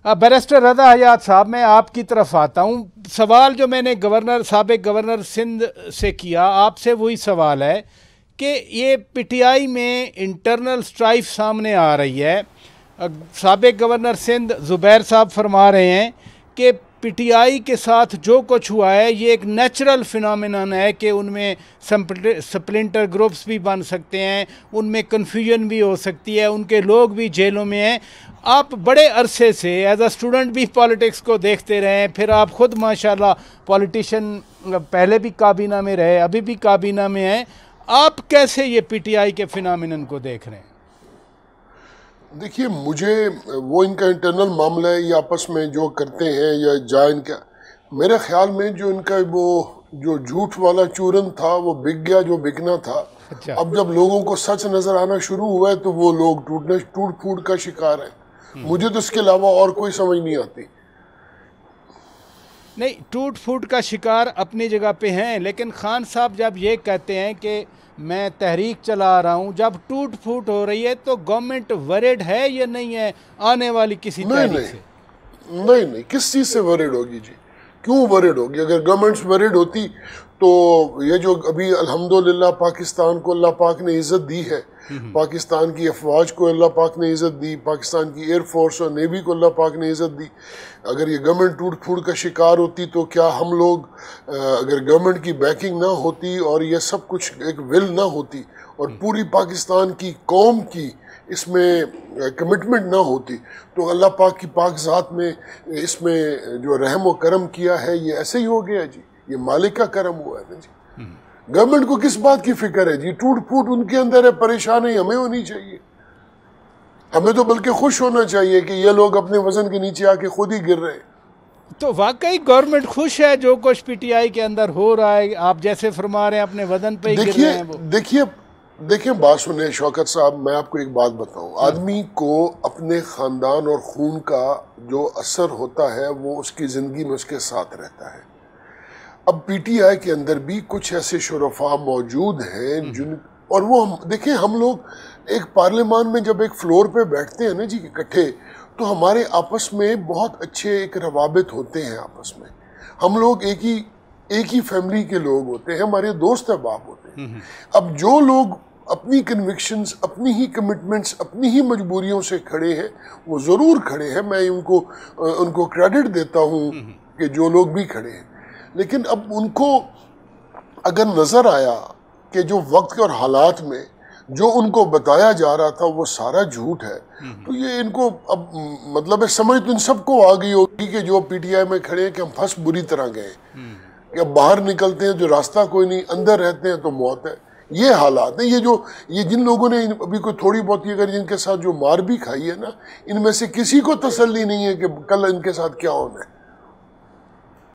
Barrister रज़ा हयात साहब, मैं आपकी तरफ आता हूँ। सवाल जो मैंने साबिक़ गवर्नर सिंध से किया, आपसे वही सवाल है कि ये पीटीआई में इंटरनल स्ट्राइफ सामने आ रही है। साबिक़ गवर्नर सिंध ज़ुबैर साहब फरमा रहे हैं कि पीटीआई के साथ जो कुछ हुआ है ये एक नेचुरल फिनोमिनन है कि उनमें स्प्लिंटर ग्रुप्स भी बन सकते हैं, उनमें कन्फ्यूजन भी हो सकती है, उनके लोग भी जेलों में हैं। आप बड़े अरसे से एज अ स्टूडेंट भी पॉलिटिक्स को देखते रहे, फिर आप ख़ुद माशाल्लाह पॉलिटिशियन, पहले भी काबीना में रहे, अभी भी काबीना में हैं। आप कैसे ये पीटीआई के फिनोमिनन को देख रहे हैं? देखिए, मुझे वो इनका इंटरनल मामला है, ये आपस में जो करते हैं या जा इनका, मेरे ख्याल में जो इनका वो जो झूठ वाला चूरन था वो बिक गया जो बिकना था। अच्छा। अब जब लोगों को सच नजर आना शुरू हुआ है तो वो लोग टूट फूट का शिकार है। मुझे तो इसके अलावा और कोई समझ नहीं आती। नहीं, टूट फूट का शिकार अपनी जगह पे हैं, लेकिन खान साहब जब ये कहते हैं कि मैं तहरीक चला रहा हूँ, जब टूट फूट हो रही है तो गवर्नमेंट वरिड है या नहीं है आने वाली किसी तहरीक से? नहीं, किस चीज़ से वरिड होगी जी? क्यों वरिड होगी? अगर गवर्नमेंट्स वरिड होती तो ये जो अभी अल्हम्दुलिल्लाह पाकिस्तान को अल्लाह पाक ने इज़्ज़त दी है, पाकिस्तान की अफवाज को अल्लाह पाक ने इज़्ज़त दी, पाकिस्तान की एयरफोर्स और नेवी को अल्लाह पाक ने इज़्ज़त दी, अगर ये गवर्नमेंट टूट फूट का शिकार होती तो क्या हम लोग, अगर गवर्नमेंट की बैकिंग ना होती और ये सब कुछ एक विल ना होती और पूरी पाकिस्तान की कौम की इसमें कमिटमेंट ना होती, तो अल्लाह पाक की पाक ज़ात में इसमें जो रहम व करम किया है ये ऐसे ही हो गया जी। ये मालिक का करम हुआ है ना जी। गवर्नमेंट को किस बात की फिक्र है जी? टूट फूट उनके अंदर है, परेशानी हमें होनी चाहिए। हमें तो बल्कि खुश होना चाहिए कि ये लोग अपने वजन के नीचे आके खुद ही गिर रहे हैं। तो वाकई गवर्नमेंट खुश है जो कुछ पीटीआई के अंदर हो रहा है? आप जैसे फरमा रहे हैं अपने वजन पे ही गिर रहे हैं वो। देखिए बात सुने शौकत साहब, मैं आपको एक बात बताऊं। आदमी को अपने खानदान और खून का जो असर होता है वो उसकी जिंदगी में उसके साथ रहता है। अब पीटीआई के अंदर भी कुछ ऐसे शुरफा मौजूद हैं जिन, और वो देखिए, हम लोग एक पार्लियामान में जब एक फ्लोर पे बैठते हैं ना जी इकट्ठे, तो हमारे आपस में बहुत अच्छे एक रवाबित होते हैं आपस में। हम लोग एक ही फैमिली के लोग होते हैं, हमारे दोस्त अहबाब होते हैं। अब जो लोग अपनी कन्विक्शंस, अपनी ही कमिटमेंट्स, अपनी ही मजबूरियों से खड़े हैं, वो ज़रूर खड़े हैं, मैं उनको क्रेडिट देता हूँ कि जो लोग भी खड़े हैं। लेकिन अब उनको अगर नज़र आया कि जो वक्त और हालात में जो उनको बताया जा रहा था वो सारा झूठ है, तो ये इनको अब मतलब है समझ तो इन सबको आ गई होगी कि जो पीटीआई में खड़े हैं कि हम फंस बुरी तरह गए, कि अब बाहर निकलते हैं जो रास्ता कोई नहीं, अंदर रहते हैं तो मौत है। ये हालात है। ये जिन लोगों ने अभी कोई थोड़ी बहुत अगर जिनके साथ जो मार भी खाई है ना, इनमें से किसी को तसल्ली नहीं है कि कल इनके साथ क्या होना है।